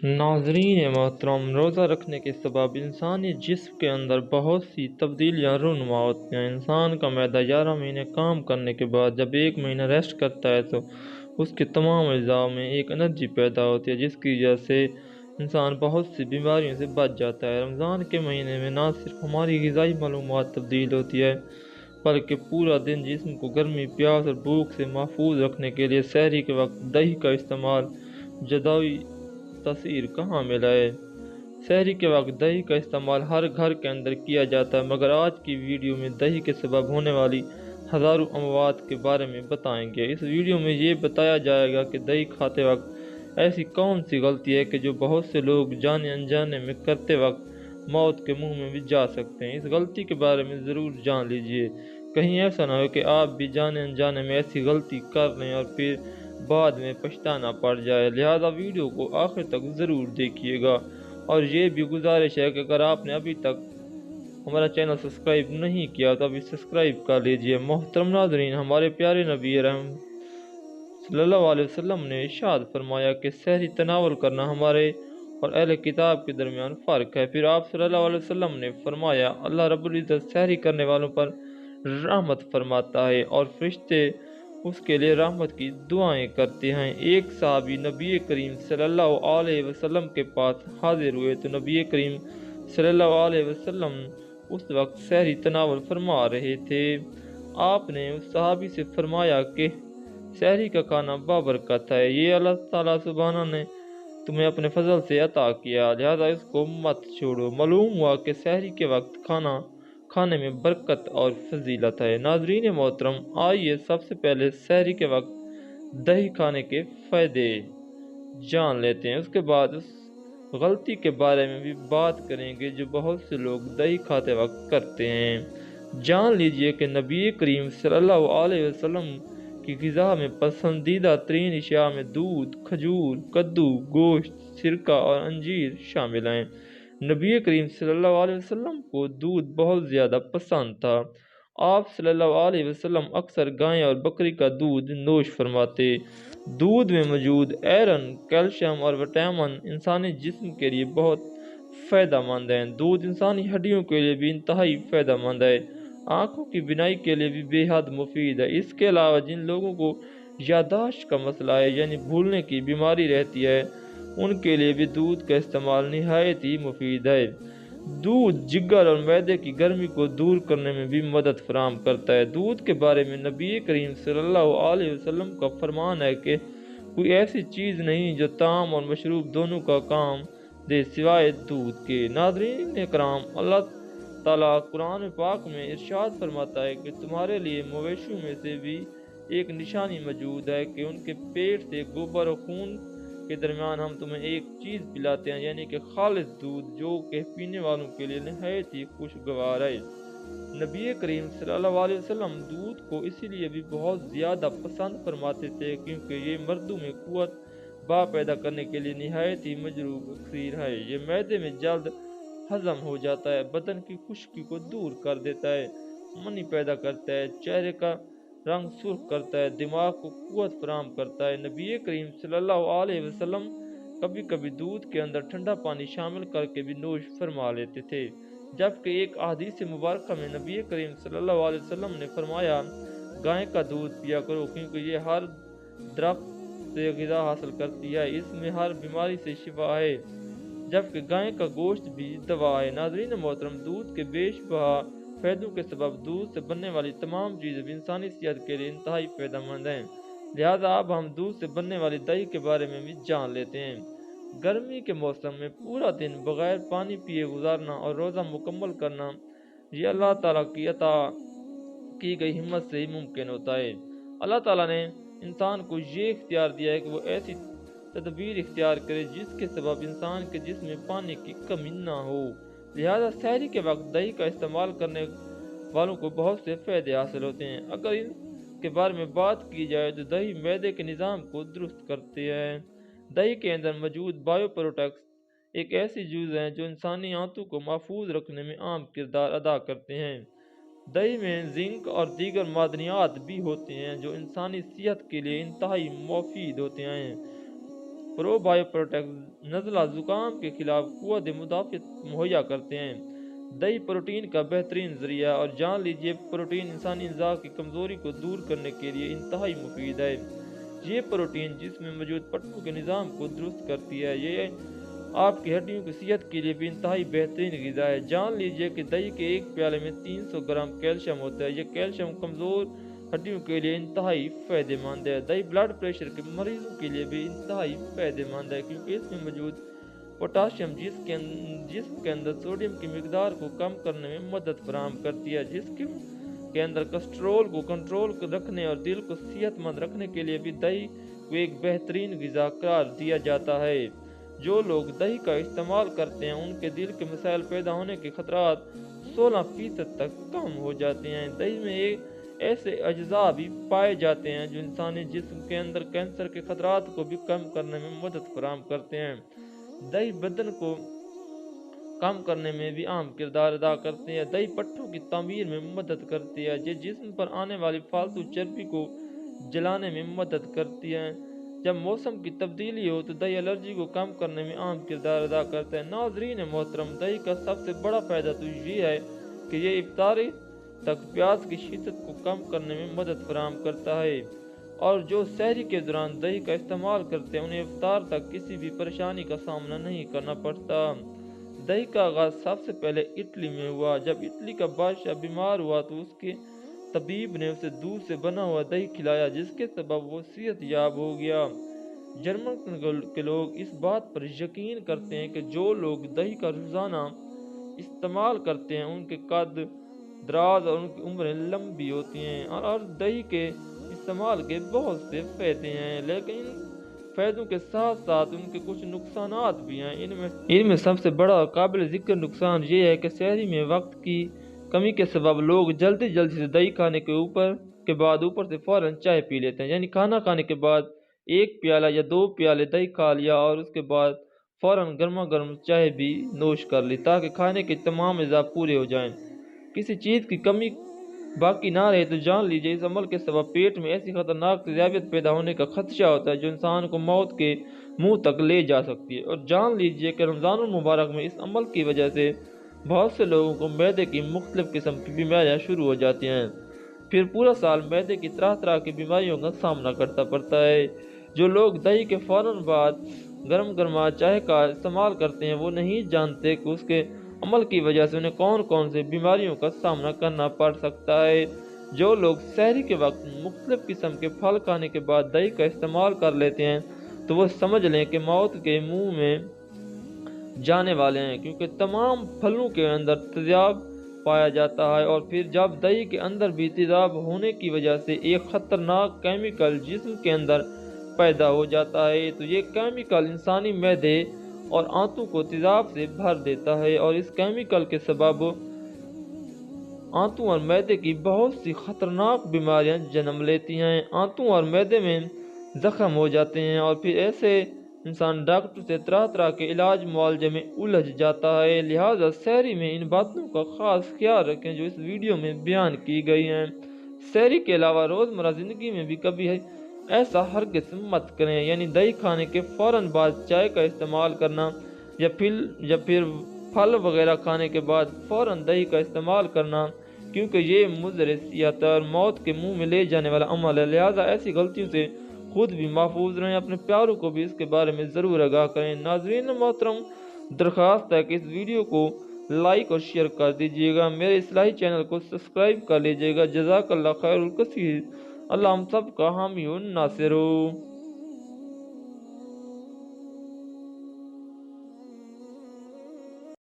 नाज़रीन मोहतरम, रोज़ा रखने के सबब इंसानी जिस्म के अंदर बहुत सी तब्दीलियाँ रूनुमा होती हैं। इंसान का मैदा 11 महीने काम करने के बाद जब 1 महीना रेस्ट करता है तो उसके तमाम अज़ा में एक एनर्जी पैदा होती है, जिसकी वजह से इंसान बहुत सी बीमारियों से बच जाता है। रमज़ान के महीने में ना सिर्फ हमारी ग़िज़ाई मालूमात तब्दील होती है, बल्कि पूरा दिन जिस्म को गर्मी, प्यास और भूख से महफूज रखने के लिए सहरी के वक्त दही का इस्तेमाल जदाई तसीर कहाँ मिला है। सहरी के वक्त दही का इस्तेमाल हर घर के अंदर किया जाता है, मगर आज की वीडियो में दही के सबब होने वाली हज़ारों अमवात के बारे में बताएंगे। इस वीडियो में ये बताया जाएगा कि दही खाते वक्त ऐसी कौन सी गलती है कि जो बहुत से लोग जाने अनजाने में करते वक्त मौत के मुंह में भी जा सकते हैं। इस गलती के बारे में ज़रूर जान लीजिए, कहीं ऐसा ना हो कि आप भी जाने अनजाने में ऐसी गलती कर लें और फिर बाद में पछताना पड़ जाए। लिहाजा वीडियो को आखिर तक ज़रूर देखिएगा। और ये भी गुजारिश है कि अगर आपने अभी तक हमारा चैनल सब्सक्राइब नहीं किया तो अभी सब्सक्राइब कर लीजिए। मोहतरम नाज़रीन, हमारे प्यारे नबी रहम सल्लल्लाहु अलैहि वसल्लम ने इरशाद फरमाया कि सहरी तनावल करना हमारे और अहले किताब के दरमियान फ़र्क है। फिर आप सल्लल्लाहु अलैहि वसल्लम ने फरमाया, अल्लाह रब्बुल इज़्ज़त सहरी करने वालों पर रहमत फरमाता है और फरिश्ते उसके लिए रहमत की दुआएं करते हैं। एक सहाबी नबी करीम सल्लल्लाहु अलैहि वसल्लम के पास हाजिर हुए तो नबी करीम सल्लल्लाहु अलैहि वसल्लम उस वक्त सहरी तनावल फरमा रहे थे। आपने उस सहाबी से फरमाया कि सहरी का खाना बाबरकत है, ये अल्लाह ताला सुब्हाना ने तुम्हें अपने फजल से अता किया, लिहाजा इसको मत छोड़ो। मालूम हुआ कि सहरी के वक्त खाना खाने में बरकत और फजीलत है। नाजरीन मोहतरम, आइए सबसे पहले सहरी के वक्त दही खाने के फ़ायदे जान लेते हैं। उसके बाद उस गलती के बारे में भी बात करेंगे जो बहुत से लोग दही खाते वक्त करते हैं। जान लीजिए कि नबी करीम सल्लल्लाहु अलैहि वसल्लम की ग़िज़ा में पसंदीदा तरीन अशिया में दूध, खजूर, कद्दू, गोश्त, सिरका और अंजीर शामिल हैं। नबी करीम सल्लल्लाहु अलैहि वसल्लम को दूध बहुत ज़्यादा पसंद था। आप सल्लल्लाहु अलैहि वसल्लम अक्सर गाय और बकरी का दूध नोश फरमाते। दूध में मौजूद आयरन, कैल्शियम और विटामिन इंसानी जिस्म के लिए बहुत फ़ायदेमंद हैं। दूध इंसानी हड्डियों के लिए भी इंतहाई फ़ायदेमंद है। आँखों की बिनाई के लिए भी बेहद मुफीद है। इसके अलावा जिन लोगों को याददाश्त का मसला है यानी भूलने की बीमारी रहती है, उनके लिए भी दूध का इस्तेमाल निहायत ही मुफीद है। दूध जिगर और मैदे की गर्मी को दूर करने में भी मदद फराहम करता है। दूध के बारे में नबी करीम सल्लल्लाहु अलैहि वसल्लम का फरमान है कि कोई ऐसी चीज़ नहीं जो ताम और मशरूब दोनों का काम दे सिवाय दूध के। नाज़रीन कराम, अल्लाह ताला कुरान पाक में इरशाद फरमाता है कि तुम्हारे लिए मवेशियों में से भी एक निशानी मौजूद है कि उनके पेट से गोबर और खून के दरमियान हम तुम्हें एक चीज़ पिलाते हैं, यानी कि खालिस दूध, जो कि पीने वालों के लिए नहायत ही खुशगवार है। नबी करीम सल्लल्लाहु अलैहि वसल्लम दूध को इसीलिए भी बहुत ज़्यादा पसंद फरमाते थे क्योंकि ये मर्दों में कुव्वत बा पैदा करने के लिए नहायत ही मजरूब अक्सीर है। ये मैदे में जल्द हजम हो जाता है, बदन की खुश्की को दूर कर देता है, मनी पैदा करता है, चेहरे का रंग सुर्ख करता है, दिमाग को कुव्वत फराहम करता है। नबी करीम सल्लल्लाहु अलैहि वसल्लम कभी कभी दूध के अंदर ठंडा पानी शामिल करके भी नोश फरमा लेते थे। जबकि एक हदीस मुबारक में नबी करीम सल्लल्लाहु अलैहि वसल्लम ने फरमाया, गाय का दूध पिया करो क्योंकि ये हर दरख्त से ग़िज़ा हासिल करती है, इसमें हर बीमारी से शिफा है, जबकि गाय का गोश्त भी दवा है। नाज़रीन मोहतरम, दूध के बेशबहा फ़ायदों के सबब दूध से बनने वाली तमाम चीज़ें भी इंसानी सेहत के लिए इंतहाई फ़ायदेमंद हैं। लिहाजा अब हम दूध से बनने वाली दही के बारे में भी जान लेते हैं। गर्मी के मौसम में पूरा दिन बगैर पानी पिए गुजारना और रोज़ा मुकम्मल करना, ये अल्लाह ताला की अता की गई हिम्मत से ही मुमकिन होता है। अल्लाह ताला ने इंसान को ये इख्तियार दिया है कि वो ऐसी तदबीर इख्तियार करे जिसके सबब इंसान के जिस्म में पानी की कमी ना हो। लिहाजा सहरी के वक्त दही का इस्तेमाल करने वालों को बहुत से फ़ायदे हासिल होते हैं। अगर इनके बारे में बात की जाए तो दही मैदे के निज़ाम को दुरुस्त करती है। दही के अंदर मौजूद बायोप्रोटेक्स एक ऐसी चीज़ है जो इंसानी आंतों को महफूज रखने में अहम किरदार अदा करते हैं। दही में जिंक और दीगर मादनियात भी होते हैं जो इंसानी सेहत के लिए इंतहाई मुफीद होते हैं। پرو بایوپروٹیکس نزلہ زکام کے خلاف قوت مدافعت مہیا کرتے ہیں۔ دہی پروٹین کا بہترین ذریعہ اور جان لیجیے پروٹین انسانی اعضاء کی کمزوری کو دور کرنے کے لیے انتہائی مفید ہے۔ یہ پروٹین جسم میں موجود پٹھوں کے نظام کو درست کرتی ہے۔ یہ آپ کی ہڈیوں کی صحت کے لیے بھی انتہائی بہترین غذا ہے۔ جان لیجیے کہ دہی کے ایک پیالے میں 300 گرام کیلشیم ہوتا ہے۔ یہ کیلشیم کمزور ہڈیوں کے لیے انتہائی فائدہ مند ہے۔ دہی بلڈ پریشر کے مریضوں کے لیے بھی انتہائی فائدہ مند ہے کیونکہ اس میں موجود پوٹاشیم جسم کے اندر سوڈیم کی مقدار کو کم کرنے میں مدد فراہم کرتی ہے۔ جسم کے اندر کولیسٹرول کو کنٹرول رکھنے اور دل کو صحت مند رکھنے کے لیے بھی دہی کو ایک بہترین غذا قرار دیا جاتا ہے۔ جو لوگ دہی کا استعمال کرتے ہیں ان کے دل کے مسائل پیدا ہونے کے خطرات 16% تک کم ہو جاتے ہیں۔ دہی میں ایسے اجزاء بھی پائے جاتے ہیں جو انسانی جسم کے اندر کینسر کے خطرات کو بھی کم کرنے میں مدد فراہم کرتے ہیں۔ دہی بدن کو کم کرنے میں بھی اہم کردار ادا کرتے ہیں۔ دہی پٹھوں کی تعمیر میں مدد کرتی ہے۔ یہ جسم پر آنے والی فالتو چربی کو جلانے میں مدد کرتی ہے۔ جب موسم کی تبدیلی ہو تو دہی الرجی کو کم کرنے میں اہم کردار ادا کرتا ہے۔ ناظرین محترم، دہی کا سب سے بڑا فائدہ تو یہ ہے کہ یہ افطاری تک پیاس کی شدت کو کم کرنے میں مدد فراہم کرتا ہے، اور جو سحری کے دوران دہی کا استعمال کرتے ہیں انہیں افطار تک کسی بھی پریشانی کا سامنا نہیں کرنا پڑتا۔ دہی کا آغاز سب سے پہلے اٹلی میں ہوا۔ جب اٹلی کا بادشاہ بیمار ہوا تو اس کے طبیب نے اسے دودھ سے بنا ہوا دہی کھلایا جس کے سبب وہ صحت یاب ہو گیا۔ جرمن کے لوگ اس بات پر یقین کرتے ہیں کہ جو لوگ دہی کا روزانہ استعمال کرتے ہیں ان کے قد دراز اور ان کی عمریں لمبی ہوتی ہیں، اور دہی کے استعمال کے بہت سے فائدے ہیں، لیکن ان فائدوں کے ساتھ ساتھ ان کے کچھ نقصانات بھی ہیں۔ ان میں سب سے بڑا اور قابل ذکر نقصان یہ ہے کہ سحری میں وقت کی کمی کے سبب لوگ جلدی سے دہی کھانے کے بعد اوپر سے فوراً چائے پی لیتے ہیں، یعنی کھانا کھانے کے بعد 1 پیالہ یا 2 پیالے دہی کھا لیا اور اس کے بعد فوراً گرما گرم چائے بھی نوش کر لی تاکہ کھانے کے تمام اجزاء پورے ہو جائیں، کسی چیز کی کمی باقی نہ رہے۔ تو جان لیجیے اس عمل کے سبب پیٹ میں ایسی خطرناک تیزابیت پیدا ہونے کا خدشہ ہوتا ہے جو انسان کو موت کے منہ تک لے جا سکتی ہے۔ اور جان لیجیے کہ رمضان المبارک میں اس عمل کی وجہ سے بہت سے لوگوں کو معدے کی مختلف قسم کی بیماریاں شروع ہو جاتی ہیں، پھر پورا سال معدے کی طرح کی بیماریوں کا سامنا کرنا پڑتا ہے۔ جو لوگ دہی کے فوراً بعد گرم گرما چائے کا استعمال کرتے ہیں وہ نہیں جانتے کہ اس کے عمل کی وجہ سے انہیں کون سی بیماریوں کا سامنا کرنا پڑ سکتا ہے۔ جو لوگ سحری کے وقت مختلف قسم کے پھل کھانے کے بعد دہی کا استعمال کر لیتے ہیں تو وہ سمجھ لیں کہ موت کے منہ میں جانے والے ہیں، کیونکہ تمام پھلوں کے اندر تیزاب پایا جاتا ہے، اور پھر جب دہی کے اندر بھی تیزاب ہونے کی وجہ سے ایک خطرناک کیمیکل جسم کے اندر پیدا ہو جاتا ہے، تو یہ کیمیکل انسانی معدے اور آنتوں کو تیزاب سے بھر دیتا ہے، اور اس کیمیکل کے سبب آنتوں اور معدے کی بہت سی خطرناک بیماریاں جنم لیتی ہیں۔ آنتوں اور معدے میں زخم ہو جاتے ہیں اور پھر ایسے انسان ڈاکٹر سے طرح کے علاج معالجے میں الجھ جاتا ہے۔ لہٰذا سحری میں ان باتوں کا خاص خیال رکھیں جو اس ویڈیو میں بیان کی گئی ہیں۔ سحری کے علاوہ روزمرہ زندگی میں بھی کبھی ایسا ہرگز مت کریں، یعنی دہی کھانے کے فوراً بعد چائے کا استعمال کرنا یا پھر پھل وغیرہ کھانے کے بعد فوراً دہی کا استعمال کرنا، کیونکہ یہ مضر صحت اور موت کے منہ میں لے جانے والا عمل ہے۔ لہٰذا ایسی غلطیوں سے خود بھی محفوظ رہیں، اپنے پیاروں کو بھی اس کے بارے میں ضرور آگاہ کریں۔ ناظرین محترم، درخواست ہے کہ اس ویڈیو کو لائک اور شیئر کر دیجیے گا، میرے اصلاحی چینل کو سبسکرائب کر لیجیے گا۔ جزاک اللہ خیر الکثیر۔ اللہ ہم سب کا حامی و ناصر ہو۔